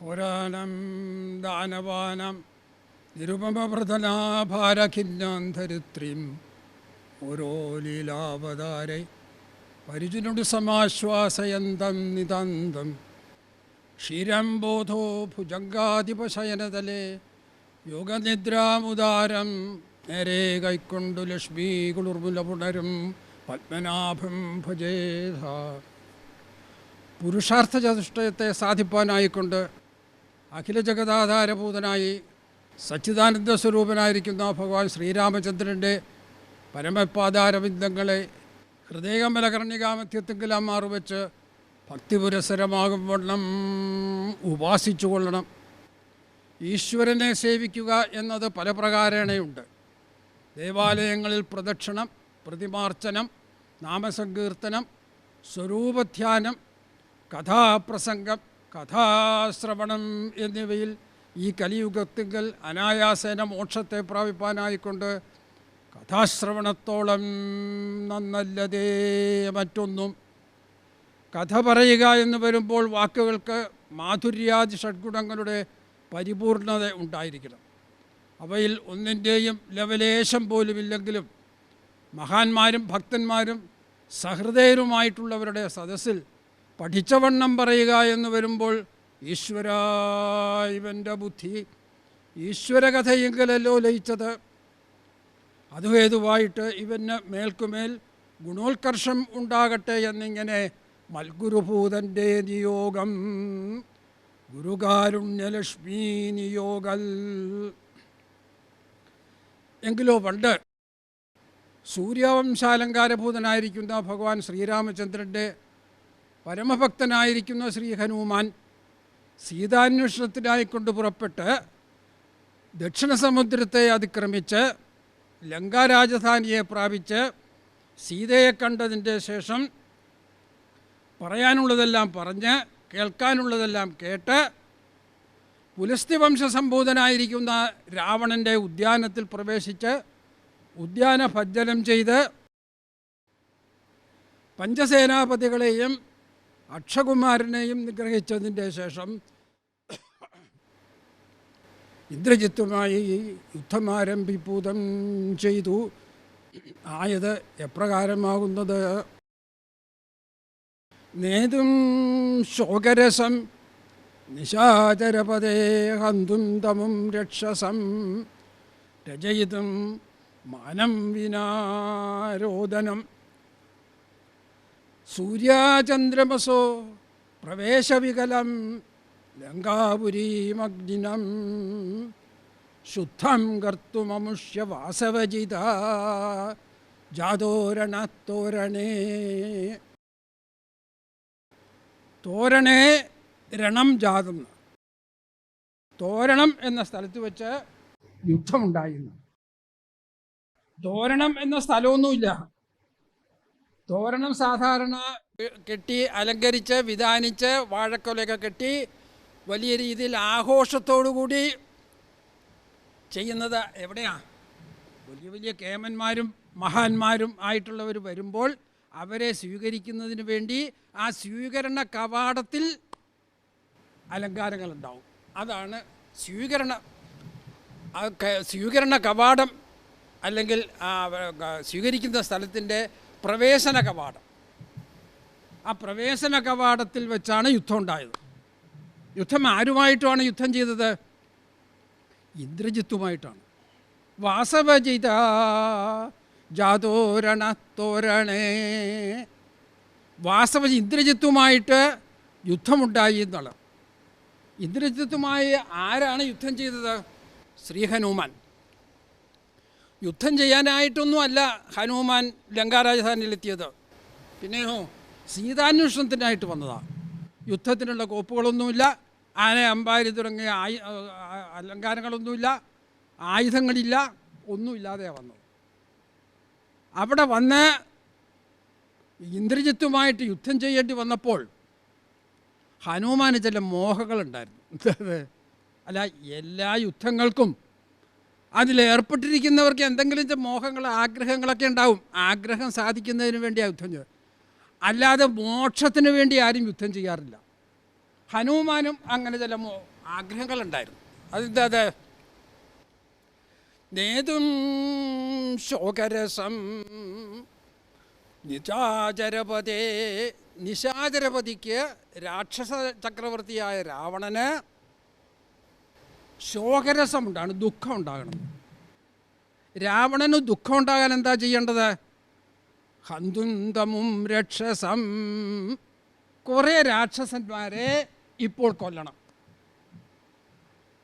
ഘോരാനം ദാനവാനം നിരുപമപ്രധനാഭാരഖിന്നാന്തരിത്രീം ഓരോ ലീലാവതാരെ പരിചുനുട് സമാശ്വാസയന്തം നിതാന്തം ക്ഷീരം ബോധോ ഭുജംഗാധിപശയനതലേ യോഗനിദ്രാമുദാരം നേരെ കൈക്കൊണ്ടു ലക്ഷ്മീ കുളിർമുല പുണരും പത്മനാഭം ഭജേധ. പുരുഷാർത്ഥ ചതുഷ്ടയത്തെ സാധിപ്പാനായിക്കൊണ്ട് അഖില ജഗദാധാരഭൂതനായി സച്ചിദാനന്ദ സ്വരൂപനായിരിക്കുന്ന ഭഗവാൻ ശ്രീരാമചന്ദ്രൻ്റെ പരമപാദാരവിന്ദങ്ങളെ ഹൃദയകമലകർണികാമധ്യത്തെങ്കിലും മാറുവെച്ച് ഭക്തിപുരസരമാകും വണ്ണം ഉപാസിച്ചു കൊള്ളണം. ഈശ്വരനെ സേവിക്കുക എന്നത് പല പ്രകാരേണയുണ്ട്. ദേവാലയങ്ങളിൽ പ്രദക്ഷിണം, പ്രതിമാർച്ചനം, നാമസങ്കീർത്തനം, സ്വരൂപധ്യാനം, കഥാപ്രസംഗം, കഥാശ്രവണം എന്നിവയിൽ ഈ കലിയുഗത്തിങ്കൽ അനായാസേന മോക്ഷത്തെ പ്രാപിപ്പാനായിക്കൊണ്ട് കഥാശ്രവണത്തോളം നന്നല്ലതേ മറ്റൊന്നും. കഥ പറയുക എന്ന് വരുമ്പോൾ വാക്കുകൾക്ക് മാധുര്യാദി ഷഡ്ഗുണങ്ങളുടെ പരിപൂർണത ഉണ്ടായിരിക്കണം. അവയിൽ ഒന്നിൻ്റെയും ലവലേശം പോലുമില്ലെങ്കിലും മഹാന്മാരും ഭക്തന്മാരും സഹൃദയരുമായിട്ടുള്ളവരുടെ സദസ്സിൽ പഠിച്ചവണ്ണം പറയുക എന്ന് വരുമ്പോൾ ഈശ്വര ഇവൻ്റെ ബുദ്ധി ഈശ്വരകഥയെങ്കിലല്ലോ ലയിച്ചത്, അതുഹേതുവായിട്ട് ഇവന് മേൽക്കുമേൽ ഗുണോത്കർഷം ഉണ്ടാകട്ടെ എന്നിങ്ങനെ മൽഗുരുഭൂതൻ്റെ നിയോഗം ഗുരുകാരുണ്യലക്ഷ്മീ നിയോഗൽ. എങ്കിലോ പണ്ട് സൂര്യവംശാലങ്കാരഭൂതനായിരിക്കുന്ന ഭഗവാൻ ശ്രീരാമചന്ദ്രൻ്റെ പരമഭക്തനായിരിക്കുന്ന ശ്രീ ഹനുമാൻ സീതാന്വേഷണത്തിനായിക്കൊണ്ട് പുറപ്പെട്ട് ദക്ഷിണ സമുദ്രത്തെ അതിക്രമിച്ച് ലങ്കാരാജധാനിയെ പ്രാപിച്ച് സീതയെ കണ്ടതിൻ്റെ ശേഷം പറയാനുള്ളതെല്ലാം പറഞ്ഞ് കേൾക്കാനുള്ളതെല്ലാം കേട്ട് പുലസ്ത്യവംശസംഭൂതനായിരിക്കുന്ന രാവണൻ്റെ ഉദ്യാനത്തിൽ പ്രവേശിച്ച് ഉദ്യാനഭഞ്ജനം ചെയ്ത് പഞ്ചസേനാപതികളെയും അക്ഷകുമാരനെയും നിഗ്രഹിച്ചതിൻ്റെ ശേഷം ഇന്ദ്രജിത്തുമായി യുദ്ധമാരംഭിപ്പൂതം ചെയ്തു. ആയത് എപ്രകാരമാകുന്നത്: നേതും ശോകരസം നിശാചരപദേ ഹന്തും തമും രക്ഷസം രചയിതും മാനം വിനാരോദനം സൂര്യാചന്ദ്രമസോ പ്രവേശവികലം ലങ്കാപുരീമഗ്നിനം ശുദ്ധം കർത്തുമമുഷ്യ വാസവജിത ജാതോരണത്തോരണേ. തോരണേ രണം ജാതം. തോരണം എന്ന സ്ഥലത്ത് വെച്ച് യുദ്ധമുണ്ടായിരുന്നു. തോരണം എന്ന സ്ഥലമൊന്നുമില്ല. തോരണം സാധാരണ കെട്ടി അലങ്കരിച്ച് വിധാനിച്ച് വാഴക്കൊലയൊക്കെ കെട്ടി വലിയ രീതിയിൽ ആഘോഷത്തോടുകൂടി ചെയ്യുന്നത് എവിടെയാണ്? വലിയ വലിയ കേമന്മാരും മഹാന്മാരും ആയിട്ടുള്ളവർ വരുമ്പോൾ അവരെ സ്വീകരിക്കുന്നതിന് വേണ്ടി ആ സ്വീകരണ കവാടത്തിൽ അലങ്കാരങ്ങളുണ്ടാവും. അതാണ് സ്വീകരണ കവാടം, അല്ലെങ്കിൽ സ്വീകരിക്കുന്ന സ്ഥലത്തിൻ്റെ പ്രവേശന കവാടം. ആ പ്രവേശന കവാടത്തിൽ വെച്ചാണ് യുദ്ധം ഉണ്ടായത്. യുദ്ധം ആരുമായിട്ടാണ് യുദ്ധം ചെയ്തത്? ഇന്ദ്രജിത്തുമായിട്ടാണ്. വാസവജിത ജാതോരണത്തോരണേ. ഇന്ദ്രജിത്തുമായിട്ട് യുദ്ധമുണ്ടായി എന്നുള്ളത്. ഇന്ദ്രജിത്തുമായി ആരാണ് യുദ്ധം ചെയ്തത്? ശ്രീ ഹനുമാൻ. യുദ്ധം ചെയ്യാനായിട്ടൊന്നും അല്ല ഹനുമാൻ ലങ്കാരാജധാനിയിലെത്തിയത്. പിന്നെയോ സീതാന്വേഷണത്തിനായിട്ട് വന്നതാണ്. യുദ്ധത്തിനുള്ള കോപ്പുകളൊന്നുമില്ല, ആന അമ്പാരി തുടങ്ങിയ അലങ്കാരങ്ങളൊന്നുമില്ല, ആയുധങ്ങളില്ല, ഒന്നുമില്ലാതെയാണ് വന്നത്. അവിടെ വന്ന് ഇന്ദ്രജിത്തുമായിട്ട് യുദ്ധം ചെയ്യേണ്ടി വന്നപ്പോൾ ഹനുമാന് ചില മോഹങ്ങളുണ്ടായിരുന്നു. അല്ല, എല്ലാ യുദ്ധങ്ങൾക്കും അതിലേർപ്പെട്ടിരിക്കുന്നവർക്ക് എന്തെങ്കിലും മോഹങ്ങൾ, ആഗ്രഹങ്ങളൊക്കെ ഉണ്ടാവും. ആഗ്രഹം സാധിക്കുന്നതിന് വേണ്ടിയാണ് യുദ്ധം ചെയ്യുന്നത്. അല്ലാതെ മോക്ഷത്തിന് വേണ്ടി ആരും യുദ്ധം ചെയ്യാറില്ല. ഹനുമാനും അങ്ങനെ ചില ആഗ്രഹങ്ങളുണ്ടായിരുന്നു. അതെന്താ? നേതും ശോകരസം നിശാചരപതേ. നിശാചരപതിക്ക് രാക്ഷസ ചക്രവർത്തിയായ രാവണന് ശോകരസമുണ്ടാണ്, ദുഃഖം ഉണ്ടാകണം. രാവണന് ദുഃഖം ഉണ്ടാകാൻ എന്താ ചെയ്യേണ്ടത്? ഹന്തുന്തമും രക്ഷസം, കുറേ രാക്ഷസന്മാരെ ഇപ്പോൾ കൊല്ലണം.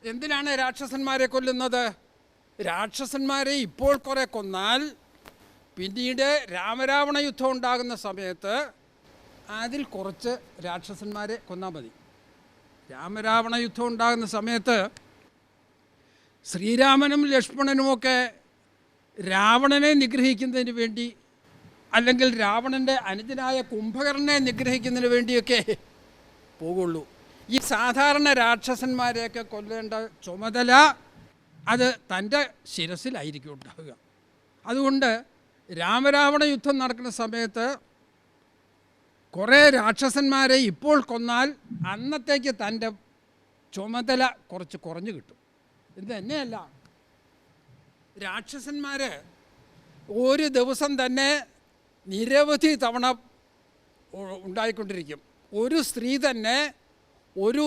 എന്തിനാണ് രാക്ഷസന്മാരെ കൊല്ലുന്നത്? രാക്ഷസന്മാരെ ഇപ്പോൾ കുറേ കൊന്നാൽ പിന്നീട് രാമരാവണ യുദ്ധം ഉണ്ടാകുന്ന സമയത്ത് അതിൽ കുറച്ച് രാക്ഷസന്മാരെ കൊന്നാൽ മതി. രാമരാവണ യുദ്ധം ഉണ്ടാകുന്ന സമയത്ത് ശ്രീരാമനും ലക്ഷ്മണനുമൊക്കെ രാവണനെ നിഗ്രഹിക്കുന്നതിന് വേണ്ടി, അല്ലെങ്കിൽ രാവണൻ്റെ അനുജനായ കുംഭകർണനെ നിഗ്രഹിക്കുന്നതിന് വേണ്ടിയൊക്കെ പോകുള്ളൂ. ഈ സാധാരണ രാക്ഷസന്മാരെയൊക്കെ കൊല്ലേണ്ട ചുമതല അത് തൻ്റെ ശിരസിലായിരിക്കും ഉണ്ടാവുക. അതുകൊണ്ട് രാമരാവണ യുദ്ധം നടക്കുന്ന സമയത്ത് കുറേ രാക്ഷസന്മാരെ ഇപ്പോൾ കൊന്നാൽ അന്നത്തേക്ക് തൻ്റെ ചുമതല കുറച്ച് കുറഞ്ഞു കിട്ടും. ഇത് തന്നെയല്ല, രാക്ഷസന്മാർ ഒരു ദിവസം തന്നെ നിരവധി തവണ ഉണ്ടായിക്കൊണ്ടിരിക്കും. ഒരു സ്ത്രീ തന്നെ ഒരു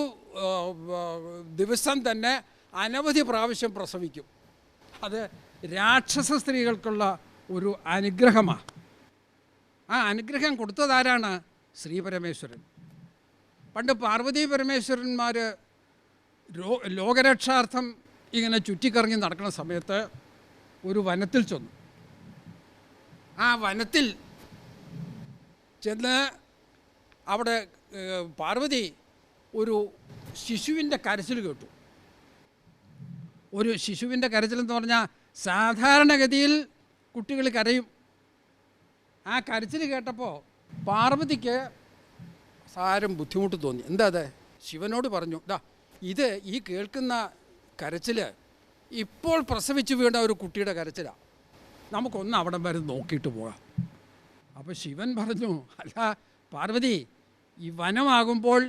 ദിവസം തന്നെ അനവധി പ്രാവശ്യം പ്രസവിക്കും. അത് രാക്ഷസ സ്ത്രീകൾക്കുള്ള ഒരു അനുഗ്രഹമാണ്. ആ അനുഗ്രഹം കൊടുത്തതാരാണ്? ശ്രീപരമേശ്വരൻ. പണ്ട് പാർവതി പരമേശ്വരന്മാർ ലോകരക്ഷാർത്ഥം ഇങ്ങനെ ചുറ്റിക്കറങ്ങി നടക്കുന്ന സമയത്ത് ഒരു വനത്തിൽ ചെന്നു. ആ വനത്തിൽ ചെന്ന് അവിടെ പാർവതി ഒരു ശിശുവിൻ്റെ കരച്ചിൽ കേട്ടു. ഒരു ശിശുവിൻ്റെ കരച്ചിലെന്ന് പറഞ്ഞാൽ സാധാരണഗതിയിൽ കുട്ടികൾ കരയും. ആ കരച്ചിൽ കേട്ടപ്പോൾ പാർവതിക്ക് സാരം ബുദ്ധിമുട്ട് തോന്നി. എന്താ അത്? ശിവനോട് പറഞ്ഞു, ഇത് ഈ കേൾക്കുന്ന കരച്ചിൽ ഇപ്പോൾ പ്രസവിച്ച് വീണ ഒരു കുട്ടിയുടെ കരച്ചിലാണ്, നമുക്കൊന്ന് അവിടം വരെ നോക്കിയിട്ട് പോകാം. അപ്പോൾ ശിവൻ പറഞ്ഞു, അല്ല പാർവതി, ഈ വനമാകുമ്പോൾ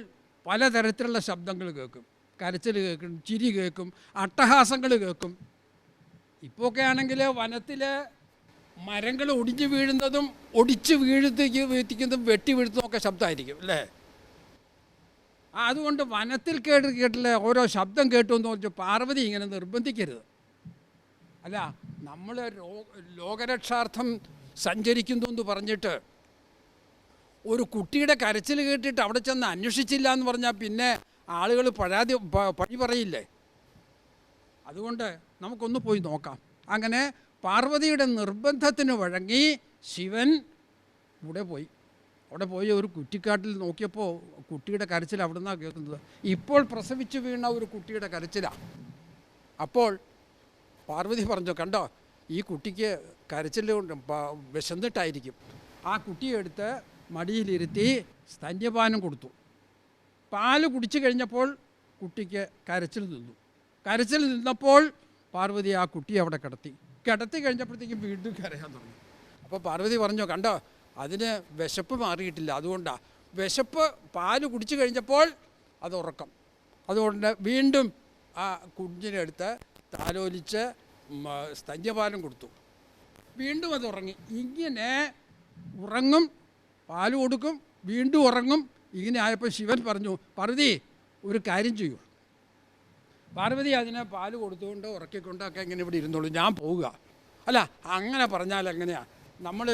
പലതരത്തിലുള്ള ശബ്ദങ്ങൾ കേൾക്കും. കരച്ചിൽ കേൾക്കും, ചിരി കേൾക്കും, അട്ടഹാസങ്ങൾ കേൾക്കും. ഇപ്പോഴൊക്കെ ആണെങ്കിൽ വനത്തിൽ മരങ്ങൾ ഒടിഞ്ഞു വീഴുന്നതും ഒടിച്ച് വീഴ്ത്തിക്കുന്നതും വെട്ടി വീഴ്ത്തുന്നതും ഒക്കെ ശബ്ദമായിരിക്കും അല്ലേ? അതുകൊണ്ട് വനത്തിൽ കേട്ടില്ല ഓരോ ശബ്ദം കേട്ടു എന്ന് പറഞ്ഞാൽ പാർവതി ഇങ്ങനെ നിർബന്ധിക്കരുത്. അല്ല, നമ്മൾ ലോകരക്ഷാർത്ഥം സഞ്ചരിക്കുന്നു എന്ന് പറഞ്ഞിട്ട് ഒരു കുട്ടിയുടെ കരച്ചിൽ കേട്ടിട്ട് അവിടെ ചെന്ന് അന്വേഷിച്ചില്ല എന്ന് പറഞ്ഞാൽ പിന്നെ ആളുകൾ പഴി പറയില്ലേ? അതുകൊണ്ട് നമുക്കൊന്ന് പോയി നോക്കാം. അങ്ങനെ പാർവതിയുടെ നിർബന്ധത്തിന് വഴങ്ങി ശിവൻ അവിടെ പോയി ഒരു കുറ്റിക്കാട്ടിൽ നോക്കിയപ്പോൾ കുട്ടിയുടെ കരച്ചിൽ അവിടെ നിന്നാണ് കേൾക്കുന്നത്. ഇപ്പോൾ പ്രസവിച്ച് വീണ ഒരു കുട്ടിയുടെ കരച്ചിലാണ്. അപ്പോൾ പാർവതി പറഞ്ഞു, കണ്ടോ, ഈ കുട്ടിക്ക് കരച്ചിൽ വിശന്നിട്ടായിരിക്കും. ആ കുട്ടിയെ എടുത്ത് മടിയിലിരുത്തി സ്തന്യപാനം കൊടുത്തു. പാല് കുടിച്ചു കഴിഞ്ഞപ്പോൾ കുട്ടിക്ക് കരച്ചിൽ നിന്നു. കരച്ചിൽ നിന്നപ്പോൾ പാർവതി ആ കുട്ടിയെ അവിടെ കിടത്തി കഴിഞ്ഞപ്പോഴത്തേക്കും വീണ്ടും കരയാൻ തുടങ്ങി. അപ്പോൾ പാർവതി പറഞ്ഞു, കണ്ടോ, അതിന് വിശപ്പ് മാറിയിട്ടില്ല, അതുകൊണ്ടാണ്. വിശപ്പ് പാല് കുടിച്ചു കഴിഞ്ഞപ്പോൾ അത് ഉറക്കം. അതുകൊണ്ട് വീണ്ടും ആ കുഞ്ഞിനെടുത്ത് താലോലിച്ച് സ്തന്യപാനം കൊടുത്തു. വീണ്ടും അത് ഉറങ്ങി. ഇങ്ങനെ ഉറങ്ങും, പാല് കൊടുക്കും, വീണ്ടും ഉറങ്ങും. ഇങ്ങനെ ആയപ്പോൾ ശിവൻ പറഞ്ഞു, പാർവതി ഒരു കാര്യം ചെയ്യൂ. പാർവതി അതിനെ പാല് കൊടുത്തുകൊണ്ട് ഉറക്കിക്കൊണ്ടൊക്കെ ഇങ്ങനെ ഇവിടെ ഇരുന്നോളൂ, ഞാൻ പോവുക. അല്ല, അങ്ങനെ പറഞ്ഞാൽ എങ്ങനെയാണ്? നമ്മൾ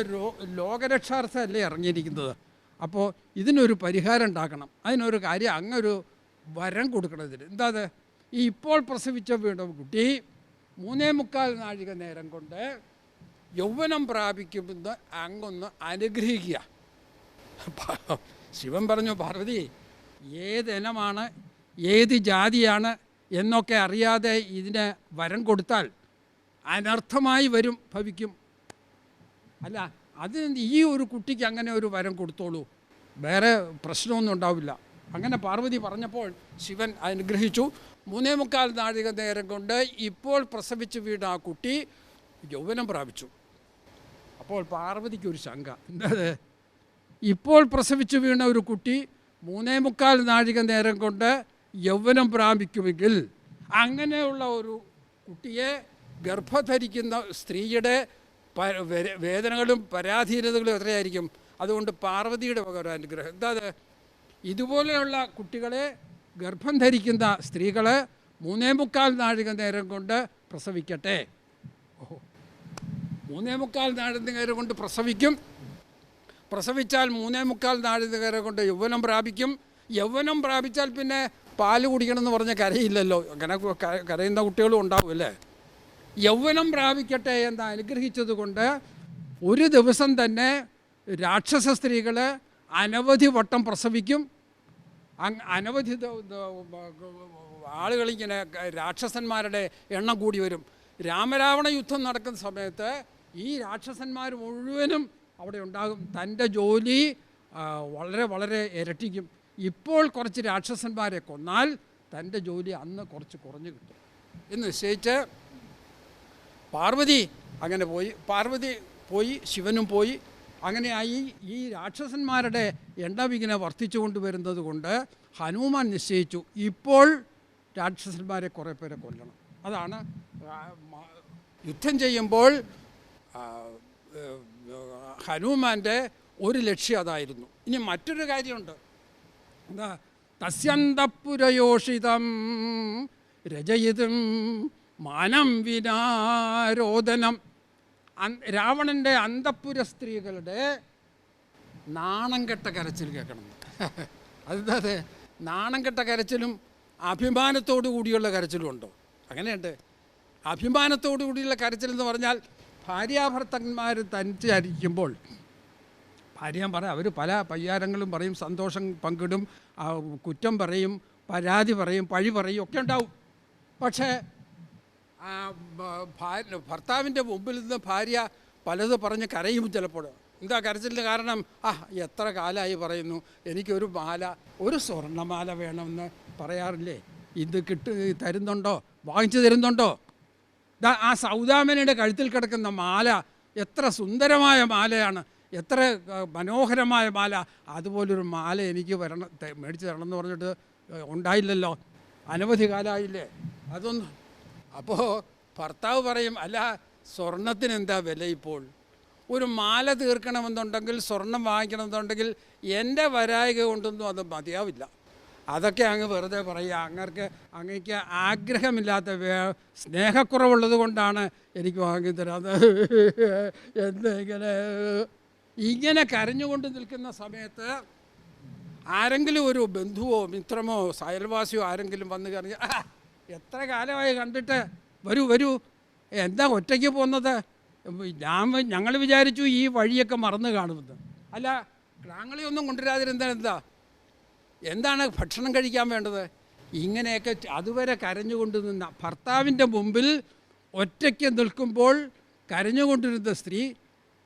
ലോകരക്ഷാർത്ഥമല്ലേ ഇറങ്ങിയിരിക്കുന്നത്. അപ്പോൾ ഇതിനൊരു പരിഹാരം ഉണ്ടാക്കണം. അതിനൊരു കാര്യം, അങ്ങൊരു വരം കൊടുക്കണം. ഇതിന് എന്താ? അത് ഈ ഇപ്പോൾ പ്രസവിച്ച വീണ കുട്ടി 3.25 നാഴിക നേരം കൊണ്ട് യൗവനം പ്രാപിക്കുമെന്ന് അങ്ങൊന്ന് അനുഗ്രഹിക്കുക. ശിവൻ പറഞ്ഞു, പാർവതി ഏതിനമാണ് ഏത് ജാതിയാണ് എന്നൊക്കെ അറിയാതെ ഇതിന് വരം കൊടുത്താൽ അനർത്ഥമായി വരും, ഭവിക്കും. അല്ല, അത് ഈ ഒരു കുട്ടിക്ക് അങ്ങനെ ഒരു വരം കൊടുത്തോളൂ, വേറെ പ്രശ്നമൊന്നും ഉണ്ടാവില്ല. അങ്ങനെ പാർവതി പറഞ്ഞപ്പോൾ ശിവൻ അനുഗ്രഹിച്ചു. 3.25 നാഴിക നേരം കൊണ്ട് ഇപ്പോൾ പ്രസവിച്ച് വീണ ആ കുട്ടി യൗവനം പ്രാപിച്ചു. അപ്പോൾ പാർവതിക്കൊരു ശങ്ക. എന്താ? ഇപ്പോൾ പ്രസവിച്ച് വീണ ഒരു കുട്ടി 3.25 നാഴിക നേരം കൊണ്ട് യൗവനം പ്രാപിക്കുമെങ്കിൽ അങ്ങനെയുള്ള ഒരു കുട്ടിയെ ഗർഭധരിക്കുന്ന സ്ത്രീയുടെ വേദനകളും പരാധീനതകളും എത്രയായിരിക്കും? അതുകൊണ്ട് പാർവതിയുടെ വക ഒരു അനുഗ്രഹം. എന്താ അത്? ഇതുപോലെയുള്ള കുട്ടികളെ ഗർഭം ധരിക്കുന്ന സ്ത്രീകൾ 3.25 നാഴിക നേരം കൊണ്ട് പ്രസവിക്കട്ടെ. ഓഹോ, 3.25 നാഴിക നേരം കൊണ്ട് പ്രസവിക്കും. പ്രസവിച്ചാൽ 3.25 നാഴിക നേരം കൊണ്ട് യൗവനം പ്രാപിക്കും. യൗവനം പ്രാപിച്ചാൽ പിന്നെ പാല് കുടിക്കണമെന്ന് പറഞ്ഞ കരയില്ലല്ലോ. അങ്ങനെ കരയുന്ന കുട്ടികളും ഉണ്ടാവും അല്ലേ? യൗവനം പ്രാപിക്കട്ടെ എന്ന് അനുഗ്രഹിച്ചത് കൊണ്ട് ഒരു ദിവസം തന്നെ രാക്ഷസ സ്ത്രീകൾ അനവധി വട്ടം പ്രസവിക്കും. അനവധി ആളുകളിങ്ങനെ രാക്ഷസന്മാരുടെ എണ്ണം കൂടി വരും. രാമരാവണ യുദ്ധം നടക്കുന്ന സമയത്ത് ഈ രാക്ഷസന്മാർ മുഴുവനും അവിടെ ഉണ്ടാകും. തൻ്റെ ജോലി വളരെ വളരെ ഇരട്ടിക്കും. ഇപ്പോൾ കുറച്ച് രാക്ഷസന്മാരെ കൊന്നാൽ തൻ്റെ ജോലി അന്ന് കുറച്ച് കുറഞ്ഞു കിട്ടും എന്ന് നിശ്ചയിച്ച് പാർവതി അങ്ങനെ പോയി. പാർവതി പോയി, ശിവനും പോയി. അങ്ങനെയായി ഈ രാക്ഷസന്മാരുടെ എണ്ണം ഇങ്ങനെ വർദ്ധിച്ചു കൊണ്ടുവരുന്നത് കൊണ്ട് ഹനുമാൻ നിശ്ചയിച്ചു ഇപ്പോൾ രാക്ഷസന്മാരെ കുറേ പേരെ കൊല്ലണം. അതാണ് യുദ്ധം ചെയ്യുമ്പോൾ ഹനുമാൻ്റെ ഒരു ലക്ഷ്യം അതായിരുന്നു. ഇനി മറ്റൊരു കാര്യമുണ്ട്. എന്താ? തസ്യന്തപുരയോഷിതം രചയിതും മാനം വിനാരോദനം. രാവണൻ്റെ അന്തഃപുര സ്ത്രീകളുടെ നാണം കെട്ട കരച്ചിൽ കേൾക്കണം. അതായത് നാണം കെട്ട കരച്ചിലും അഭിമാനത്തോടു കൂടിയുള്ള കരച്ചിലും ഉണ്ടോ? അങ്ങനെയുണ്ട്. അഭിമാനത്തോടു കൂടിയുള്ള കരച്ചിലെന്ന് പറഞ്ഞാൽ ഭാര്യാഭർത്തന്മാർ തനിച്ചായിരിക്കുമ്പോൾ ഭാര്യ പറയും, അവർ പല പയ്യാരങ്ങളും പറയും, സന്തോഷം പങ്കിടും, കുറ്റം പറയും, പരാതി പറയും, പഴി പറയും ഒക്കെ ഉണ്ടാവും. പക്ഷേ ഭർത്താവിൻ്റെ മുമ്പിൽ നിന്ന് ഭാര്യ പലത് പറഞ്ഞ് കരയും. ചിലപ്പോൾ എന്താ കരച്ചിലിന് കാരണം? എത്ര കാലമായി പറയുന്നു എനിക്കൊരു മാല, ഒരു സ്വർണ്ണമാല വേണമെന്ന് പറയാറില്ലേ? ഇത് തരുന്നുണ്ടോ? വാങ്ങിച്ചു തരുന്നുണ്ടോ? ആ സൗദാമിനിയുടെ കഴുത്തിൽ കിടക്കുന്ന മാല എത്ര സുന്ദരമായ മാലയാണ്, എത്ര മനോഹരമായ മാല. അതുപോലൊരു മാല എനിക്ക് മേടിച്ച് തരണം എന്ന് പറഞ്ഞിട്ട് ഉണ്ടായില്ലല്ലോ, അനവധി കാലമായില്ലേ അതൊന്നും. അപ്പോൾ ഭർത്താവ് പറയും, അല്ല സ്വർണത്തിന് എന്താ വില ഇപ്പോൾ? ഒരു മാല തീർക്കണമെന്നുണ്ടെങ്കിൽ, സ്വർണം വാങ്ങിക്കണമെന്നുണ്ടെങ്കിൽ എൻ്റെ വരായിക കൊണ്ടൊന്നും അത് മതിയാവില്ല. അതൊക്കെ അങ്ങ് വെറുതെ പറയുക. അങ്ങേക്ക് ആഗ്രഹമില്ലാത്ത സ്നേഹക്കുറവുള്ളത് കൊണ്ടാണ് എനിക്ക് വാങ്ങിത്തരാത് ഇങ്ങനെ കരഞ്ഞുകൊണ്ട് നിൽക്കുന്ന സമയത്ത് ആരെങ്കിലും ഒരു ബന്ധുവോ മിത്രമോ അയൽവാസിയോ ആരെങ്കിലും വന്ന് കറിഞ്ഞ്, എത്ര കാലമായി കണ്ടിട്ട്, വരൂ, എന്താ ഒറ്റയ്ക്ക് പോകുന്നത്? ഞങ്ങൾ വിചാരിച്ചു ഈ വഴിയൊക്കെ മറന്നു കാണുമെന്ന്. അല്ല, ക്രാങ്ങളെയൊന്നും കൊണ്ടുവരാതിരുന്ന എന്താണ് ഭക്ഷണം കഴിക്കാൻ വേണ്ടത്? ഇങ്ങനെയൊക്കെ അതുവരെ കരഞ്ഞുകൊണ്ട് നിന്ന ഭർത്താവിൻ്റെ മുമ്പിൽ ഒറ്റയ്ക്ക് നിൽക്കുമ്പോൾ കരഞ്ഞുകൊണ്ടിരുന്ന സ്ത്രീ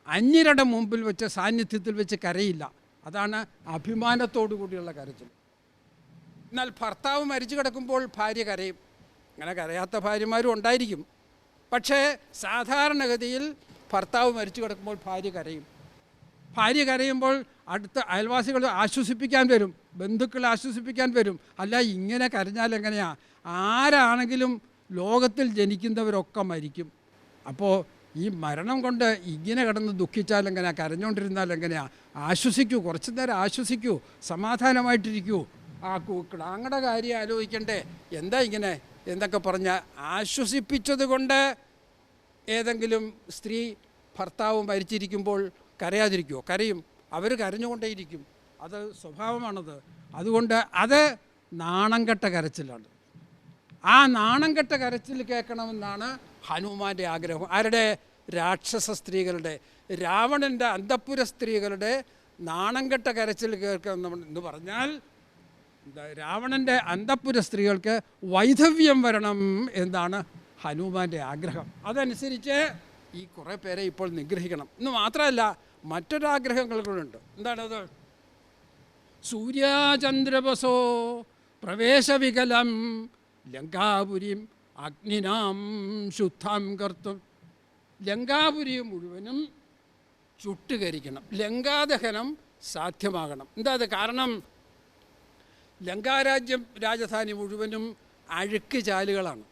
അന്യരുടെ മുമ്പിൽ വെച്ച് സാന്നിധ്യത്തിൽ വെച്ച് കരയില്ല. അതാണ് അഭിമാനത്തോടു കൂടിയുള്ള കരച്ചിൽ. എന്നാൽ ഭർത്താവ് മരിച്ചു കിടക്കുമ്പോൾ ഭാര്യ കരയും. അങ്ങനെ കരയാത്ത ഭാര്യമാരും ഉണ്ടായിരിക്കും. പക്ഷേ സാധാരണഗതിയിൽ ഭർത്താവ് മരിച്ചു കിടക്കുമ്പോൾ ഭാര്യ കരയും. ഭാര്യ കരയുമ്പോൾ അടുത്ത അയൽവാസികൾ ആശ്വസിപ്പിക്കാൻ വരും, ബന്ധുക്കൾ ആശ്വസിപ്പിക്കാൻ വരും. അല്ല, ഇങ്ങനെ കരഞ്ഞാൽ എങ്ങനെയാണ്? ആരാണെങ്കിലും ലോകത്തിൽ ജനിക്കുന്നവരൊക്കെ മരിക്കും. അപ്പോൾ ഈ മരണം കൊണ്ട് ഇങ്ങനെ കിടന്ന് ദുഃഖിച്ചാൽ എങ്ങനെയാണ്? കരഞ്ഞുകൊണ്ടിരുന്നാൽ എങ്ങനെയാണ്? ആശ്വസിക്കൂ, കുറച്ചു നേരം ആശ്വസിക്കൂ, സമാധാനമായിട്ടിരിക്കൂ. ക്ലാങ്ങടെ കാര്യം ആലോചിക്കണ്ടേ, എന്താ ഇങ്ങനെ എന്നൊക്കെ പറഞ്ഞാൽ ആശ്വസിപ്പിച്ചത് കൊണ്ട് ഏതെങ്കിലും സ്ത്രീ ഭർത്താവ് മരിച്ചിരിക്കുമ്പോൾ കരയാതിരിക്കുമോ? കരയും. അവർ കരഞ്ഞുകൊണ്ടേയിരിക്കും. അത് സ്വഭാവമാണത്. അതുകൊണ്ട് അത് നാണം കെട്ട കരച്ചിലാണ്. ആ നാണം കെട്ട കരച്ചിൽ കേൾക്കണമെന്നാണ് ഹനുമാൻ്റെ ആഗ്രഹം. ആരുടെ? രാക്ഷസ സ്ത്രീകളുടെ, രാവണൻ്റെ അന്തഃപുര സ്ത്രീകളുടെ നാണം കെട്ട കരച്ചിൽ കേൾക്കണം എന്ന് പറഞ്ഞാൽ രാവണൻ്റെ അന്തഃപുര സ്ത്രീകൾക്ക് വൈധവ്യം വരണം എന്നാണ് ഹനുമാൻ്റെ ആഗ്രഹം. അതനുസരിച്ച് ഈ കുറേ പേരെ ഇപ്പോൾ നിഗ്രഹിക്കണം എന്ന് മാത്രമല്ല മറ്റൊരാഗ്രഹങ്ങൾ കൂടെയുണ്ട്. എന്താണത്? സൂര്യാചന്ദ്രവസോ പ്രവേശവികലം ലങ്കാപുരിം അഗ്നിനാം ശുദ്ധാം കർത്തും. ലങ്കാപുരി മുഴുവനും ചുട്ടുകരിക്കണം, ലങ്കാദഹനം സാധ്യമാകണം. എന്താ അത് കാരണം? ലങ്കാരാജ്യം രാജധാനി മുഴുവനും അഴുക്ക് ചാലുകളാണ്.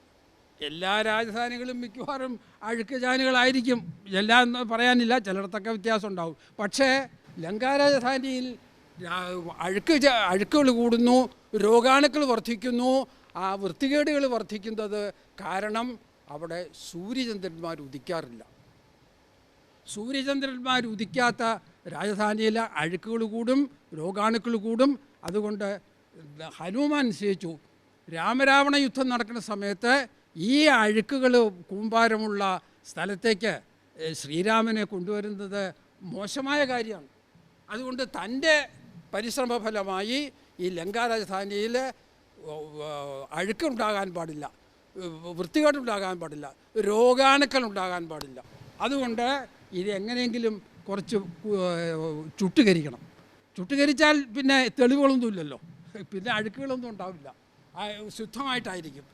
എല്ലാ രാജധാനികളും മിക്കവാറും അഴുക്ക് ചാലുകളായിരിക്കും, എല്ലാം എന്ന് പറയാനില്ല, ചിലയിടത്തൊക്കെ വ്യത്യാസം ഉണ്ടാവും. പക്ഷേ ലങ്കാരാജധാനിയിൽ അഴുക്കുകൾ കൂടുന്നു, രോഗാണുക്കൾ വർദ്ധിക്കുന്നു, ആ വൃത്തികേടുകൾ വർദ്ധിക്കുന്നത് കാരണം അവിടെ സൂര്യചന്ദ്രന്മാർ ഉദിക്കാറില്ല. സൂര്യചന്ദ്രന്മാർ ഉദിക്കാത്ത രാജധാനിയിൽ അഴുക്കുകൾ കൂടും, രോഗാണുക്കൾ കൂടും. അതുകൊണ്ട് ഹനുമാൻ നിശ്ചയിച്ചു, രാമരാവണ യുദ്ധം നടക്കുന്ന സമയത്ത് ഈ അഴുക്കുകൾ കൂമ്പാരമുള്ള സ്ഥലത്തേക്ക് ശ്രീരാമനെ കൊണ്ടുവരുന്നത് മോശമായ കാര്യമാണ്. അതുകൊണ്ട് തൻ്റെ പരിശ്രമ ഫലമായി ഈ ലങ്കാരാജധാനിയിൽ അഴുക്കുണ്ടാകാൻ പാടില്ല, വൃത്തികേടുണ്ടാകാൻ പാടില്ല, രോഗാണുക്കൾ ഉണ്ടാകാൻ പാടില്ല. അതുകൊണ്ട് ഇത് എങ്ങനെയെങ്കിലും കുറച്ച് ചുട്ടുകരിക്കണം. ചുട്ടുകരിച്ചാൽ പിന്നെ തെളിവുകളൊന്നുമില്ലല്ലോ, പിന്നെ അഴുക്കുകളൊന്നും ഉണ്ടാവില്ല, ശുദ്ധമായിട്ടായിരിക്കും,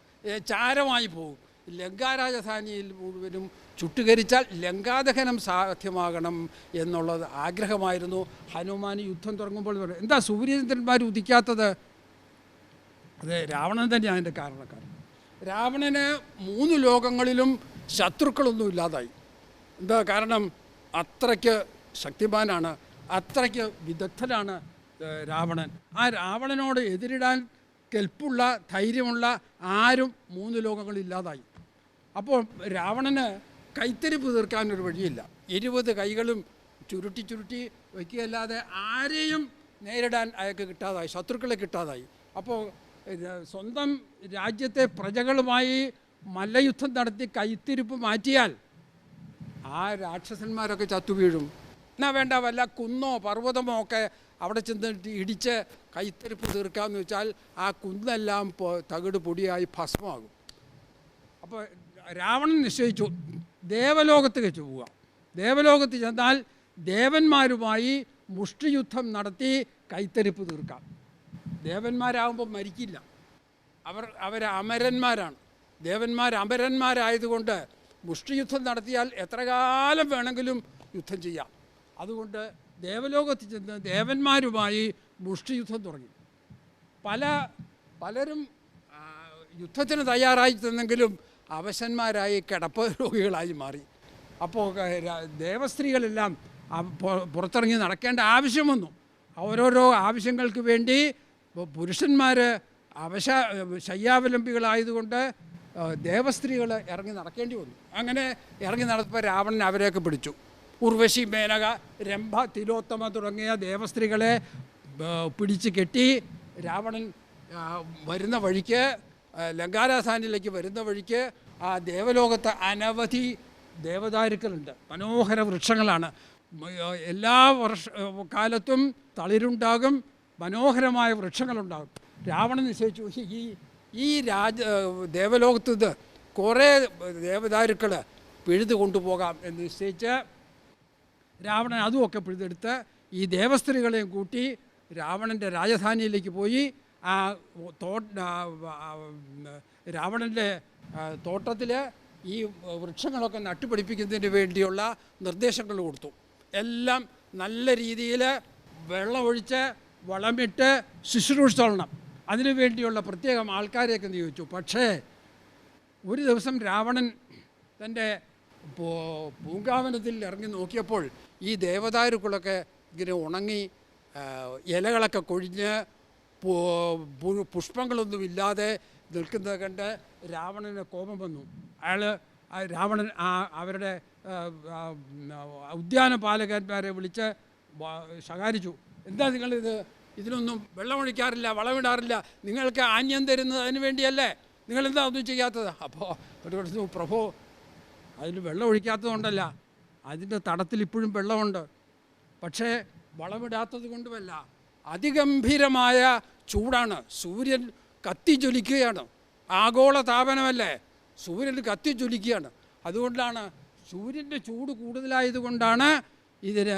ചാരമായി പോകും. ലങ്കാരാജധാനിയിൽ മുഴുവനും ചുട്ടുകരിച്ചാൽ ലങ്കാദഹനം സാധ്യമാകണം എന്നുള്ളത് ആഗ്രഹമായിരുന്നു ഹനുമാൻ. യുദ്ധം തുടങ്ങുമ്പോൾ എന്താ സൂര്യചന്ദ്രന്മാർ ഉദിക്കാത്തത്? അത് രാവണൻ തന്നെയാണ് അതിൻ്റെ കാരണക്കാരൻ. രാവണന് 3 ലോകങ്ങളിലും ശത്രുക്കളൊന്നും ഇല്ലാതായി. എന്താ കാരണം? അത്രയ്ക്ക് ശക്തിമാനാണ്, അത്രയ്ക്ക് വിദഗ്ധനാണ് രാവണൻ. ആ രാവണനോട് എതിരിടാൻ കെൽപ്പുള്ള, ധൈര്യമുള്ള ആരും 3 ലോകങ്ങളില്ലാതായി. അപ്പോൾ രാവണന് കൈത്തരിപ്പ് തീർക്കാനൊരു വഴിയില്ല. 20 കൈകളും ചുരുട്ടി വയ്ക്കുകയല്ലാതെ ആരെയും നേരിടാൻ അയാൾക്ക് കിട്ടാതായി, ശത്രുക്കളെ കിട്ടാതായി. അപ്പോൾ സ്വന്തം രാജ്യത്തെ പ്രജകളുമായി മല്ലയുദ്ധം നടത്തി കൈത്തിരിപ്പ് മാറ്റിയാൽ ആ രാക്ഷസന്മാരൊക്കെ ചത്തുവീഴും. എന്നാ വേണ്ട, വല്ല കുന്നോ പർവ്വതമോ ഒക്കെ അവിടെ ചെന്നിട്ട് ഇടിച്ച് കൈത്തരിപ്പ് തീർക്കാമെന്ന് വെച്ചാൽ ആ കുന്നെല്ലാം തകിട് പൊടിയായി ഭസ്മമാകും. അപ്പോൾ രാവണൻ നിശ്ചയിച്ചു ദേവലോകത്ത് വെച്ച് പോവുക. ദേവലോകത്ത് ചെന്നാൽ ദേവന്മാരുമായി മുഷ്ടിയുദ്ധം നടത്തി കൈത്തരിപ്പ് തീർക്കാം. ദേവന്മാരാകുമ്പോൾ മരിക്കില്ല, അവർ അമരന്മാരാണ്. ദേവന്മാർ അമരന്മാരായതുകൊണ്ട് മുഷ്ടിയുദ്ധം നടത്തിയാൽ എത്ര കാലം വേണമെങ്കിലും യുദ്ധം ചെയ്യാം. അതുകൊണ്ട് ദേവലോകത്ത് ചെന്ന് ദേവന്മാരുമായി മുഷ്ടിയുദ്ധം തുടങ്ങി. പലരും യുദ്ധത്തിന് തയ്യാറായി ചെന്നെങ്കിലും അവശന്മാരായി കിടപ്പ് രോഗികളായി മാറി. അപ്പോൾ ദേവസ്ത്രീകളെല്ലാം പുറത്തിറങ്ങി നടക്കേണ്ട ആവശ്യം വന്നു. ഓരോരോ ആവശ്യങ്ങൾക്ക് വേണ്ടി പുരുഷന്മാർ ശയ്യാവലംബികളായതുകൊണ്ട് ദേവസ്ത്രീകൾ ഇറങ്ങി നടക്കേണ്ടി വന്നു. അങ്ങനെ ഇറങ്ങി നടന്നപ്പോൾ രാവണൻ അവരെയൊക്കെ പിടിച്ചു. ഉർവശി, മേനക, രംഭ, തിലോത്തമ തുടങ്ങിയ ദേവസ്ത്രീകളെ പിടിച്ച് കെട്ടി രാവണൻ വരുന്ന വഴിക്ക്, ലങ്കാരാജധാനിയിലേക്ക് വരുന്ന വഴിക്ക് ആ ദേവലോകത്ത് അനവധി ദേവദാരുക്കളുണ്ട്. മനോഹര വൃക്ഷങ്ങളാണ്. എല്ലാ കാലത്തും തളിരുണ്ടാകും, മനോഹരമായ വൃക്ഷങ്ങളുണ്ടാകും. രാവണൻ നിശ്ചയിച്ചു ഈ ദേവലോകത്ത് നിന്ന് കുറേ ദേവദാരുക്കൾ പിഴുതു കൊണ്ടുപോകാം എന്ന് നിശ്ചയിച്ച് രാവണൻ അതുമൊക്കെ പിഴുതെടുത്ത് ഈ ദേവസ്ത്രീകളെയും കൂട്ടി രാവണൻ്റെ രാജധാനിയിലേക്ക് പോയി. ആ രാവണൻ്റെ തോട്ടത്തിൽ ഈ വൃക്ഷങ്ങളൊക്കെ നട്ടുപിടിപ്പിക്കുന്നതിന് വേണ്ടിയുള്ള നിർദ്ദേശങ്ങൾ കൊടുത്തു. എല്ലാം നല്ല രീതിയിൽ വെള്ളമൊഴിച്ച് വളമിട്ട് ശുശ്രൂഷിച്ചോളണം. അതിനു വേണ്ടിയുള്ള പ്രത്യേകം ആൾക്കാരെയൊക്കെ നിയോഗിച്ചു. പക്ഷേ ഒരു ദിവസം രാവണൻ തൻ്റെ പൂങ്കാവനത്തിൽ ഇറങ്ങി നോക്കിയപ്പോൾ ഈ ദേവദാരുക്കളൊക്കെ ഇങ്ങനെ ഉണങ്ങി, ഇലകളൊക്കെ കൊഴിഞ്ഞ് പുഷ്പങ്ങളൊന്നുമില്ലാതെ നിൽക്കുന്നത് കണ്ട് രാവണന് കോപം വന്നു. രാവണൻ അവരുടെ ഉദ്യാനപാലകന്മാരെ വിളിച്ച് ശകാരിച്ചു. എന്താ ഇതിനൊന്നും വെള്ളമൊഴിക്കാറില്ല, വളമിടാറില്ല, നിങ്ങൾക്ക് ആന്യം തരുന്നത് അതിന് വേണ്ടിയല്ലേ, നിങ്ങളെന്താ ഒന്നും ചെയ്യാത്തത്? അപ്പോൾ ഒരു പറഞ്ഞു, പ്രഭു അതിന് വെള്ളം ഒഴിക്കാത്തതുകൊണ്ടല്ല, അതിൻ്റെ തടത്തിൽ ഇപ്പോഴും വെള്ളമുണ്ട്. പക്ഷേ വളമിടാത്തത് കൊണ്ടുമല്ല, അതിഗംഭീരമായ ചൂടാണ്, സൂര്യൻ കത്തിജ്വലിക്കുകയാണ്, ആഗോള താപനമല്ലേ, സൂര്യൻ കത്തിജ്വലിക്കുകയാണ്. അതുകൊണ്ടാണ് സൂര്യൻ്റെ ചൂട് കൂടുതലായതുകൊണ്ടാണ് ഇതിന്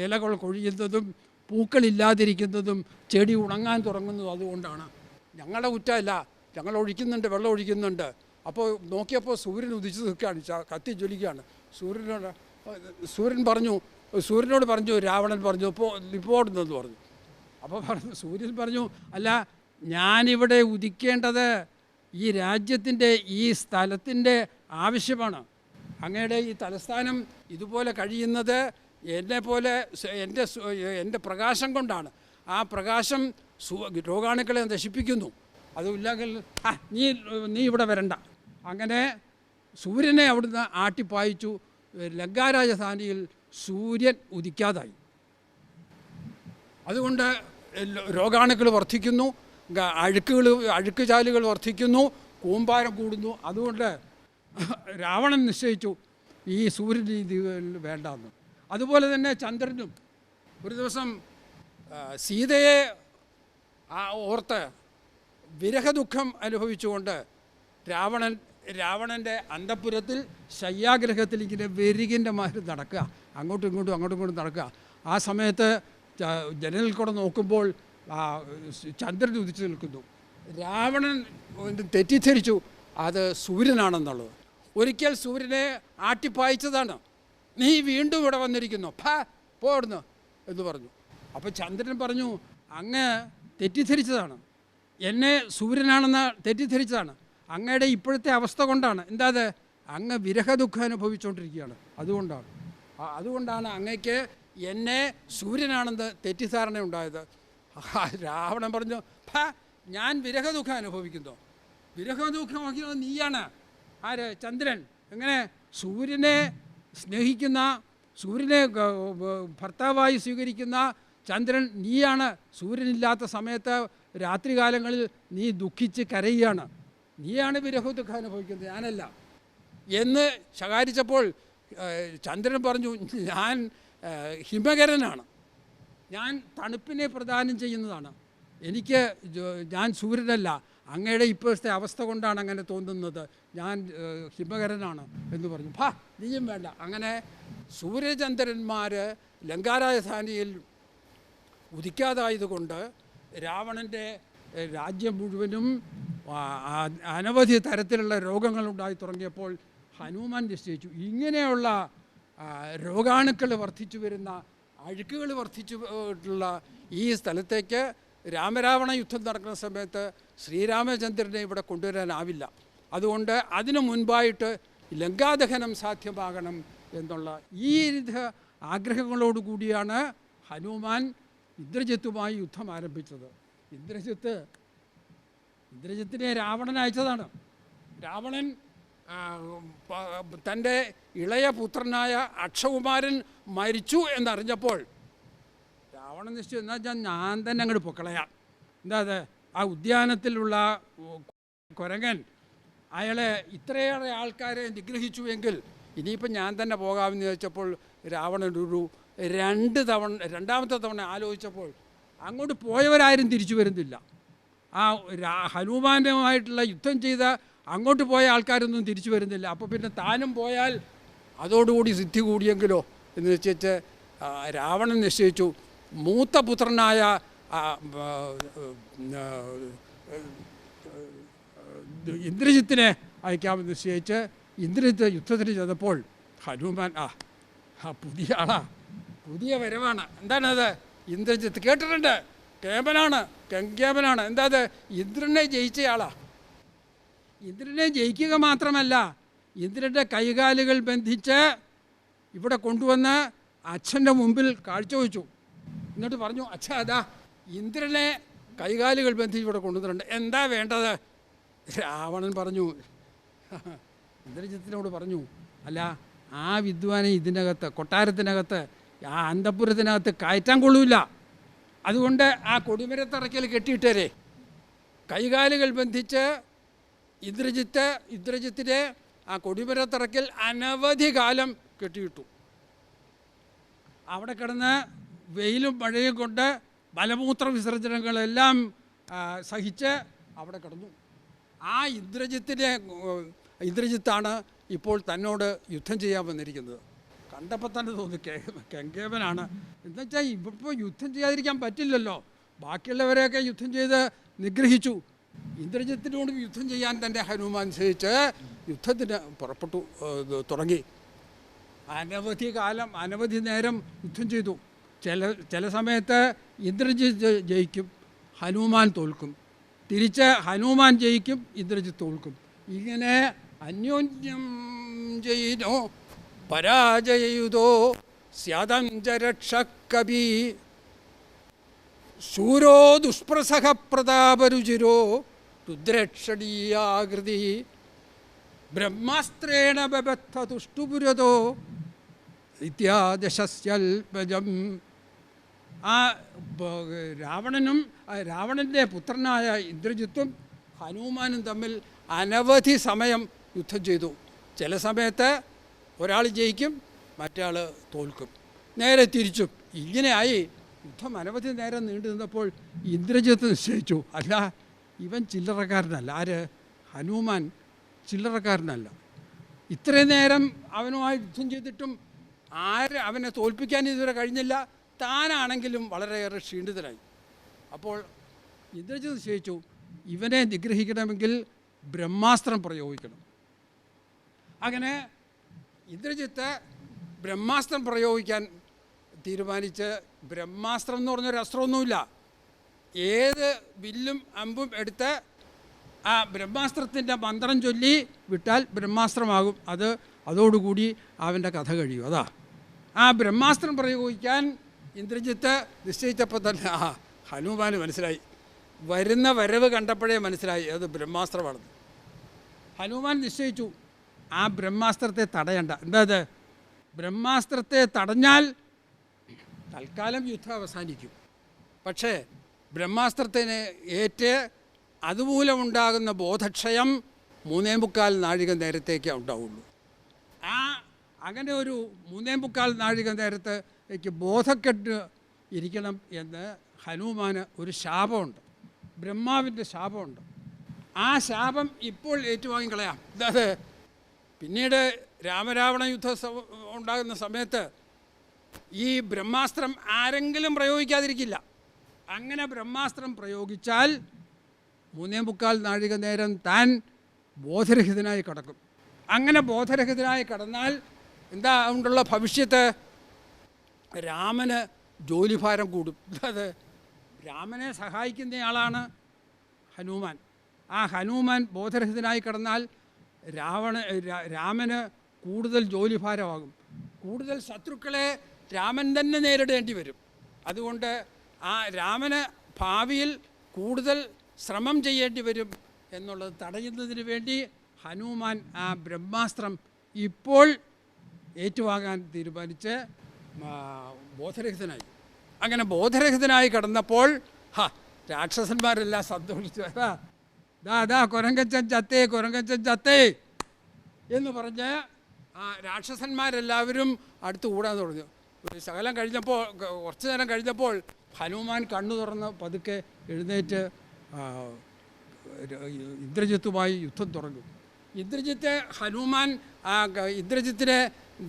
ഇലകൾ കൊഴിയുന്നതും പൂക്കളില്ലാതിരിക്കുന്നതും ചെടി ഉണങ്ങാൻ തുടങ്ങുന്നതും. അതുകൊണ്ടാണ്. ഞങ്ങളുടെ കുറ്റമല്ല, ഞങ്ങൾ ഒഴിക്കുന്നുണ്ട്, വെള്ളം ഒഴിക്കുന്നുണ്ട്. അപ്പോൾ നോക്കിയപ്പോൾ സൂര്യൻ ഉദിച്ചു നിൽക്കുകയാണ്, കത്തി ജ്വലിക്കുകയാണ്. സൂര്യനോട് പറഞ്ഞു രാവണൻ പറഞ്ഞു, ഇപ്പോൾ ഓടുന്നെന്ന് പറഞ്ഞു. അപ്പോൾ സൂര്യൻ പറഞ്ഞു, അല്ല, ഞാനിവിടെ ഉദിക്കേണ്ടത് ഈ രാജ്യത്തിൻ്റെ ഈ സ്ഥലത്തിൻ്റെ ആവശ്യമാണ്. അങ്ങയുടെ ഈ തലസ്ഥാനം ഇതുപോലെ കഴിയുന്നത് എന്നെപ്പോലെ എൻ്റെ പ്രകാശം കൊണ്ടാണ്. ആ പ്രകാശം രോഗാണുക്കളെ നശിപ്പിക്കുന്നു. അതുമില്ലെങ്കിൽ നീ ഇവിടെ വരണ്ട. അങ്ങനെ സൂര്യനെ അവിടുന്ന് ആട്ടിപ്പായിച്ചു. ലങ്കാരാജധാനിയിൽ സൂര്യൻ ഉദിക്കാതായി. അതുകൊണ്ട് രോഗാണുക്കൾ വർദ്ധിക്കുന്നു, അഴുക്കുചാലുകൾ വർദ്ധിക്കുന്നു, കൂമ്പാരം കൂടുന്നു. അതുകൊണ്ട് രാവണൻ നിശ്ചയിച്ചു ഈ സൂര്യരീതി വേണ്ടെന്ന്. അതുപോലെ തന്നെ ചന്ദ്രനും ഒരു ദിവസം സീതയെ ഓർത്ത് വിരഹദുഃഖം അനുഭവിച്ചുകൊണ്ട് രാവണൻ്റെ അന്തഃപുരത്തിൽ ശയ്യാഗ്രഹത്തിൽ ഇങ്ങനെ വെരുകിൻ്റെ മാതിരി നടക്കുക, അങ്ങോട്ടും ഇങ്ങോട്ടും നടക്കുക. ആ സമയത്ത് ജനലിൽ കൂടെ നോക്കുമ്പോൾ ചന്ദ്രൻ ഉദിച്ചു നിൽക്കുന്നു. രാവണൻ തെറ്റിദ്ധരിച്ചു അത് സൂര്യനാണെന്നുള്ളത്. ഒരിക്കൽ സൂര്യനെ ആട്ടിപ്പായിച്ചതാണ്. നീ വീണ്ടും ഇവിടെ വന്നിരിക്കുന്നു, പോടുന്നു എന്ന് പറഞ്ഞു. അപ്പോൾ ചന്ദ്രൻ പറഞ്ഞു, അങ്ങ് തെറ്റിദ്ധരിച്ചതാണ്, എന്നെ സൂര്യനാണെന്ന് തെറ്റിദ്ധരിച്ചതാണ്. അങ്ങയുടെ ഇപ്പോഴത്തെ അവസ്ഥ കൊണ്ടാണ്. എന്താ അത്? അങ്ങ് വിരഹദുഃഖം അനുഭവിച്ചുകൊണ്ടിരിക്കുകയാണ്. അതുകൊണ്ടാണ് അങ്ങയ്ക്ക് എന്നെ സൂര്യനാണെന്ന് തെറ്റിദ്ധാരണ ഉണ്ടായത്. രാവണൻ പറഞ്ഞു, ഞാൻ വിരഹദുഃഖം അനുഭവിക്കുന്നു. വിരഹദുഃഖം നീയാണ്. ആര്? ചന്ദ്രൻ. എങ്ങനെ? സൂര്യനെ സ്നേഹിക്കുന്ന, സൂര്യനെ ഭർത്താവായി സ്വീകരിക്കുന്ന ചന്ദ്രൻ നീയാണ്. സൂര്യനില്ലാത്ത സമയത്ത് രാത്രികാലങ്ങളിൽ നീ ദുഃഖിച്ച് കരയുകയാണ്. നീയാണ് വിരഹദുഃഖം അനുഭവിക്കുന്നത്, ഞാനല്ല എന്ന് ശകാരിച്ചപ്പോൾ ചന്ദ്രൻ പറഞ്ഞു, ഞാൻ ഹിമകരനാണ്, ഞാൻ തണുപ്പിനെ പ്രദാനം ചെയ്യുന്നതാണ്, ഞാൻ സൂര്യനല്ല, അങ്ങയുടെ ഇപ്പോഴത്തെ അവസ്ഥ കൊണ്ടാണ് അങ്ങനെ തോന്നുന്നത്, ഞാൻ ഹിമകരനാണ് എന്ന് പറഞ്ഞു. നീയും വേണ്ട. അങ്ങനെ സൂര്യചന്ദ്രന്മാർ ലങ്കാരാജധാനിയിൽ ഉദിക്കാതായതുകൊണ്ട് രാവണൻ്റെ രാജ്യം മുഴുവനും അനവധി തരത്തിലുള്ള രോഗങ്ങളുണ്ടായി തുടങ്ങിയപ്പോൾ ഹനുമാൻ നിശ്ചയിച്ചു, ഇങ്ങനെയുള്ള രോഗാണുക്കൾ വർദ്ധിച്ചു വരുന്ന, അഴുക്കുകൾ വർദ്ധിച്ചിട്ടുള്ള ഈ സ്ഥലത്തേക്ക് രാമരാവണ യുദ്ധം നടക്കുന്ന സമയത്ത് ശ്രീരാമചന്ദ്രനെ ഇവിടെ കൊണ്ടുവരാനാവില്ല. അതുകൊണ്ട് അതിനു മുൻപായിട്ട് ലങ്കാദഹനം സാധ്യമാകണം എന്നുള്ള ഈ ആഗ്രഹങ്ങളോടുകൂടിയാണ് ഹനുമാൻ ഇന്ദ്രജിത്തുമായി യുദ്ധം ആരംഭിച്ചത്. ഇന്ദ്രജിത്തിനെ രാവണൻ അയച്ചതാണ്. രാവണൻ തൻ്റെ ഇളയ പുത്രനായ അക്ഷകുമാരൻ മരിച്ചു എന്നറിഞ്ഞപ്പോൾ രാവണൻ നിശ്ചയം, എന്നാൽ ഞാൻ തന്നെ അങ്ങോട്ട് പൊക്കളയാം. എന്താ അത്? ആ ഉദ്യാനത്തിലുള്ള കുരങ്ങൻ അയാളെ ഇത്രയേറെ ആൾക്കാരെ നിഗ്രഹിച്ചുവെങ്കിൽ ഇനിയിപ്പം ഞാൻ തന്നെ പോകാമെന്ന് ചോദിച്ചപ്പോൾ രാവണൻ രണ്ടാമത്തെ തവണ ആലോചിച്ചപ്പോൾ അങ്ങോട്ട് പോയവരാരും തിരിച്ചു വരുന്നില്ല. ആ ഹനുമാനുമായിട്ടുള്ള യുദ്ധം ചെയ്ത അങ്ങോട്ട് പോയ ആൾക്കാരൊന്നും തിരിച്ചു വരുന്നില്ല. അപ്പോൾ പിന്നെ താനും പോയാൽ അതോടുകൂടി സിദ്ധി കൂടിയെങ്കിലോ എന്ന് വെച്ചിട്ട് രാവണൻ നിശ്ചയിച്ചു, മൂത്ത പുത്രനായ ഇന്ദ്രജിത്തിനെ അയക്കാമെന്ന് നിശ്ചയിച്ച് ഇന്ദ്രജിത്ത് യുദ്ധത്തിന് ചെന്നപ്പോൾ ഹനുമാൻ പുതിയ ആളാ, പുതിയ വരവാണ്. എന്താണത്? ഇന്ദ്രജിത്ത് കേട്ടിട്ടുണ്ട്, കെങ്കേമനാണ്. എന്താ അത്? ഇന്ദ്രനെ ജയിച്ചയാളാ. ഇന്ദ്രനെ ജയിക്കുക മാത്രമല്ല, ഇന്ദ്രൻ്റെ കൈകാലുകൾ ബന്ധിച്ച് ഇവിടെ കൊണ്ടുവന്ന് അച്ഛൻ്റെ മുമ്പിൽ കാഴ്ചവെച്ചു. എന്നിട്ട് പറഞ്ഞു, അച്ഛാ അതാ ഇന്ദ്രനെ കൈകാലുകൾ ബന്ധിച്ച് ഇവിടെ കൊണ്ടുവന്നിട്ടുണ്ട്, എന്താ വേണ്ടത്? രാവണൻ പറഞ്ഞു, ഇന്ദ്രജിത്തിനോട് പറഞ്ഞു, അല്ല, ആ വിദ്വാനെ ഇതിനകത്ത്, കൊട്ടാരത്തിനകത്ത്, ആ അന്തഃപുരത്തിനകത്ത് കയറ്റാൻ കൊള്ളൂല. അതുകൊണ്ട് ആ കൊടിമരത്തറയ്ക്കൽ കെട്ടിയിട്ടേരെ. കൈകാലുകൾ ബന്ധിച്ച് ഇന്ദ്രജിത്തിനെ ആ കൊടിമരത്തറയ്ക്കൽ അനവധി കാലം കെട്ടിയിട്ടു. അവിടെ കിടന്ന് വെയിലും മഴയും കൊണ്ട് മലമൂത്ര വിസർജനങ്ങളെല്ലാം സഹിച്ച് അവിടെ കിടന്നു. ആ ഇന്ദ്രജിത്താണ് ഇപ്പോൾ തന്നോട് യുദ്ധം ചെയ്യാൻ വന്നിരിക്കുന്നത്. കണ്ടപ്പോൾ തന്നെ തോന്നി കെങ്കേമനാണ്. എന്നുവെച്ചാൽ ഇപ്പോൾ യുദ്ധം ചെയ്യാതിരിക്കാൻ പറ്റില്ലല്ലോ. ബാക്കിയുള്ളവരെയൊക്കെ യുദ്ധം ചെയ്ത് നിഗ്രഹിച്ചു. ഇന്ദ്രജിത്തിനോട് യുദ്ധം ചെയ്യാൻ തൻ്റെ ഹനുമാൻ നിശ്ചയിച്ച് യുദ്ധത്തിന് തുടങ്ങി. അനവധി നേരം യുദ്ധം ചെയ്തു. ചില സമയത്ത് ഇന്ദ്രജിത്ത് ജയിക്കും, ഹനുമാൻ തോൽക്കും. തിരിച്ച് ഹനുമാൻ ജയിക്കും, ഇന്ദ്രജിത്ത് തോൽക്കും. ഇങ്ങനെ അന്യോന്യം ജയിനോ പരാജയുതോ സ്യാതഞ്ചരക്ഷകവി ശൂരോ ദുഷ്പ്രസഹ പ്രതാപരുചിരോ രുദ്രക്ഷണീയാകൃതി ബ്രഹ്മാസ്ത്രേണ ബബദ്ധ തുഷ്ടുപുരതോ ഇത്യാദശസ്യൽപജം. ആ രാവണൻ്റെ പുത്രനായ ഇന്ദ്രജിത്തും ഹനുമാനും തമ്മിൽ അനവധി സമയം യുദ്ധം ചെയ്തു. ചില സമയത്ത് ഒരാൾ ജയിക്കും, മറ്റയാൾ തോൽക്കും, നേരെ തിരിച്ചും. ഇങ്ങനെയായി യുദ്ധം അനവധി നേരം നീണ്ടു നിന്നപ്പോൾ ഇന്ദ്രജിത്ത് നിശ്ചയിച്ചു, അല്ല ഇവൻ ചില്ലറക്കാരനല്ല. ആര്? ഹനുമാൻ ചില്ലറക്കാരനല്ല. ഇത്രയും നേരം അവനുമായി യുദ്ധം ചെയ്തിട്ടും അവനെ തോൽപ്പിക്കാൻ ഇതുവരെ കഴിഞ്ഞില്ല. താനാണെങ്കിലും വളരെയേറെ ക്ഷീണിതനായി. അപ്പോൾ ഇന്ദ്രജിത്ത് നിശ്ചയിച്ചു, ഇവനെ നിഗ്രഹിക്കണമെങ്കിൽ ബ്രഹ്മാസ്ത്രം പ്രയോഗിക്കണം. അങ്ങനെ ഇന്ദ്രജിത്ത് ബ്രഹ്മാസ്ത്രം പ്രയോഗിക്കാൻ തീരുമാനിച്ച്, ബ്രഹ്മാസ്ത്രം എന്ന് പറഞ്ഞൊരു അസ്ത്രമൊന്നുമില്ല, ഏത് വില്ലും അമ്പും എടുത്ത് ആ ബ്രഹ്മാസ്ത്രത്തിൻ്റെ മന്ത്രം ചൊല്ലി വിട്ടാൽ ബ്രഹ്മാസ്ത്രമാകും. അതോടുകൂടി അവൻ്റെ കഥ കഴിയും. അതാ ആ ബ്രഹ്മാസ്ത്രം പ്രയോഗിക്കാൻ ഇന്ദ്രജിത്ത് നിശ്ചയിച്ചപ്പോൾ തന്നെ ഹനുമാന് മനസ്സിലായി. വരുന്ന വരവ് കണ്ടപ്പോഴേ മനസ്സിലായി അത് ബ്രഹ്മാസ്ത്രമാണെന്ന്. ഹനുമാൻ നിശ്ചയിച്ചു, ആ ബ്രഹ്മാസ്ത്രത്തെ തടയണ്ട. എന്താ അത്? ബ്രഹ്മാസ്ത്രത്തെ തടഞ്ഞാൽ തൽക്കാലം യുദ്ധം അവസാനിക്കും. പക്ഷേ ബ്രഹ്മാസ്ത്രത്തിന് ഏറ്റ് അതുമൂലമുണ്ടാകുന്ന ബോധക്ഷയം 3.25 നാഴിക നേരത്തേക്കേ ഉണ്ടാവുള്ളൂ. അങ്ങനെ ഒരു 3.25 നാഴിക നേരത്തേക്ക് ബോധക്കെട്ട് ഇരിക്കണം എന്ന് ഹനുമാന് ഒരു ശാപമുണ്ട്, ബ്രഹ്മാവിൻ്റെ ശാപമുണ്ട്. ആ ശാപം ഇപ്പോൾ ഏറ്റുവാങ്ങിക്കളയാം. അതായത് പിന്നീട് രാമരാവണ യുദ്ധം ഉണ്ടാകുന്ന സമയത്ത് ഈ ബ്രഹ്മാസ്ത്രം ആരെങ്കിലും പ്രയോഗിക്കാതിരിക്കില്ല. അങ്ങനെ ബ്രഹ്മാസ്ത്രം പ്രയോഗിച്ചാൽ 3.25 നാഴിക നേരം താൻ ബോധരഹിതനായി കിടക്കും. അങ്ങനെ ബോധരഹിതനായി കിടന്നാൽ എന്താ കൊണ്ടുള്ള ഭവിഷ്യത്ത്? രാമന് ജോലിഭാരം കൂടും. അതായത് രാമനെ സഹായിക്കുന്നയാളാണ് ഹനുമാൻ. ആ ഹനുമാൻ ബോധരഹിതനായി കിടന്നാൽ രാമന് കൂടുതൽ ജോലിഭാരമാകും. കൂടുതൽ ശത്രുക്കളെ രാമൻ തന്നെ നേരിടേണ്ടി വരും. അതുകൊണ്ട് ആ രാമന് ഭാവിയിൽ കൂടുതൽ ശ്രമം ചെയ്യേണ്ടി വരും എന്നുള്ളത് തടയുന്നതിന് വേണ്ടി ഹനുമാൻ ആ ബ്രഹ്മാസ്ത്രം ഇപ്പോൾ ഏറ്റുവാങ്ങാൻ തീരുമാനിച്ച് ബോധരഹിതനായി. അങ്ങനെ ബോധരഹിതനായി കിടന്നപ്പോൾ രാക്ഷസന്മാരെല്ലാം സന്തോഷിച്ചു. ദാ കുരങ്ങച്ചൻ ചത്തേ എന്ന് പറഞ്ഞ് ആ രാക്ഷസന്മാരെല്ലാവരും അടുത്ത് കൂടാൻ തുടങ്ങി. ഒരു ശകലം കഴിഞ്ഞപ്പോൾ, കുറച്ചു നേരം കഴിഞ്ഞപ്പോൾ ഹനുമാൻ കണ്ണു തുറന്ന് പതുക്കെ എഴുന്നേറ്റ് ഇന്ദ്രജിത്തുമായി യുദ്ധം തുടങ്ങും. ഇന്ദ്രജിത്തിനെ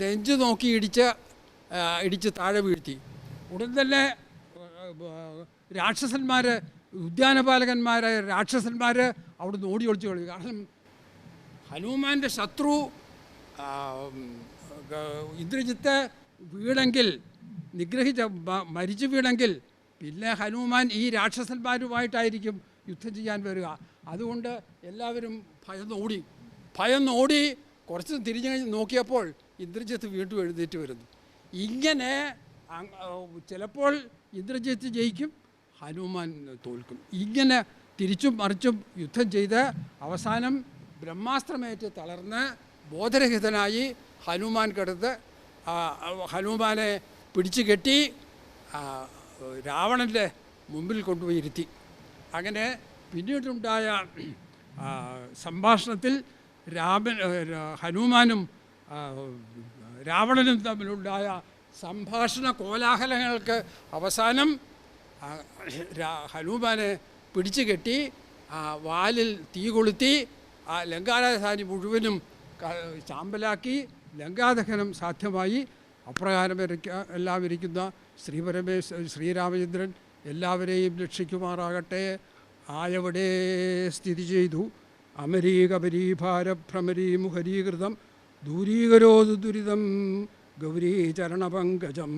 നെഞ്ച് നോക്കി ഇടിച്ച് താഴെ വീഴ്ത്തി. ഉടൻ തന്നെ ഉദ്യാനപാലകന്മാരായ രാക്ഷസന്മാർ അവിടുന്ന് ഓടി ഒളിച്ചു കളി. കാരണം ഹനുമാൻ്റെ ശത്രു ഇന്ദ്രജിത്ത് വീണെങ്കിൽ, മരിച്ചു വീണെങ്കിൽ പിന്നെ ഹനുമാൻ ഈ രാക്ഷസന്മാരുമായിട്ടായിരിക്കും യുദ്ധം ചെയ്യാൻ വരിക. അതുകൊണ്ട് എല്ലാവരും ഭയന്നോടി കുറച്ച് തിരിഞ്ഞ് നോക്കിയപ്പോൾ ഇന്ദ്രജിത്ത് വീണ്ടും എഴുന്നേറ്റ് വരുന്നു. ഇങ്ങനെ ചിലപ്പോൾ ഇന്ദ്രജിത്ത് ജയിക്കും, ഹനുമാൻ തോൽക്കും. ഇങ്ങനെ തിരിച്ചും മറിച്ചും യുദ്ധം ചെയ്ത് അവസാനം ബ്രഹ്മാസ്ത്രമേറ്റ് തളർന്ന് ബോധരഹിതനായി ഹനുമാൻ കിടന്ന് ഹനുമാനെ പിടിച്ചു കെട്ടി രാവണൻ്റെ മുമ്പിൽ കൊണ്ടുപോയി ഇരുത്തി. അങ്ങനെ പിന്നീടുണ്ടായ സംഭാഷണത്തിൽ ഹനുമാനും രാവണനും തമ്മിലുണ്ടായ സംഭാഷണ കോലാഹലങ്ങൾക്ക് അവസാനം ഹനുമാനെ പിടിച്ചു കെട്ടി വാലിൽ തീ കൊളുത്തി ലങ്കാരാജധാനി മുഴുവനും ചാമ്പലാക്കി ലങ്കാദഹനം സാധ്യമായി. അപ്രകാരം എല്ലാം ഇരിക്കുന്ന ശ്രീരാമചന്ദ്രൻ എല്ലാവരെയും രക്ഷിക്കുമാറാകട്ടെ. ആയവിടെ സ്ഥിതി ചെയ്തു അമരീകപരീഭാരഭ്രമരീ മുഹരീകൃതം ദൂരീകരോതു ദുരിതം ഗൗരീചരണപങ്കജം.